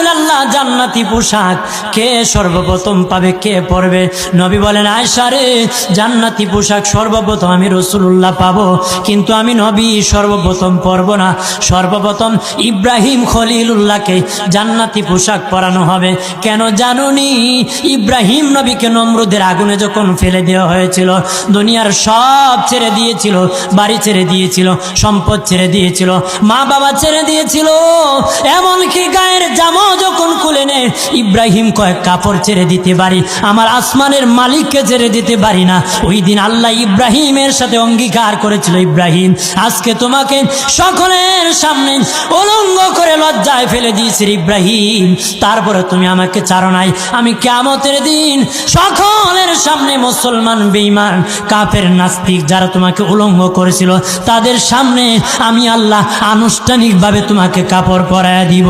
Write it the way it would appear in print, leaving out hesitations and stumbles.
রাসূলুল্লাহ, জান্নাতি পোশাক কে সর্বপ্রথম পাবে, কে পরবে? নবী বলেন, আয়েশা রে, জান্নাতি পোশাক সর্বপ্রথম আমি রাসূলুল্লাহ পাবো, কিন্তু আমি নবী সর্বপ্রথম পরব না। সর্বপ্রথম ইব্রাহিম খলিলুল্লাহকে জান্নাতি পোশাক পরানো হবে। কেন জানুনি? ইব্রাহিম নবীকে নমরুদের আগুনে যখন ফেলে দেওয়া হয়েছিল, দুনিয়ার সব ছেড়ে দিয়েছিল, বাড়ি ছেড়ে দিয়েছিল, সম্পদ ছেড়ে দিয়েছিল, মা বাবা ছেড়ে দিয়েছিল, এমনকি গায়ের জামাও যখন খুলে নেয়, ইব্রাহিম কয়েক কাপড় ছেড়ে দিতে পারি, আমার আসমানের মালিককে ছেড়ে দিতে পারি না। ওই দিন আল্লাহ ইব্রাহিমের সাথে অঙ্গীকার করেছিল, ইব্রাহিম আজকে তোমাকে সকলের সামনে উলঙ্গ করে লজ্জায় ফেলে দিয়েছি ইব্রাহিম, তারপরে তুমি আমাকে ছাড়ো নাই। আমি কিয়ামতের দিন সকলের সামনে মুসলমান, বেঈমান, কাফের, নাস্তিক যারা তোমাকে উলঙ্গ করেছিল, তাদের সামনে আমি আল্লাহ আনুষ্ঠানিকভাবে তোমাকে কাপড় পরায়া দিব।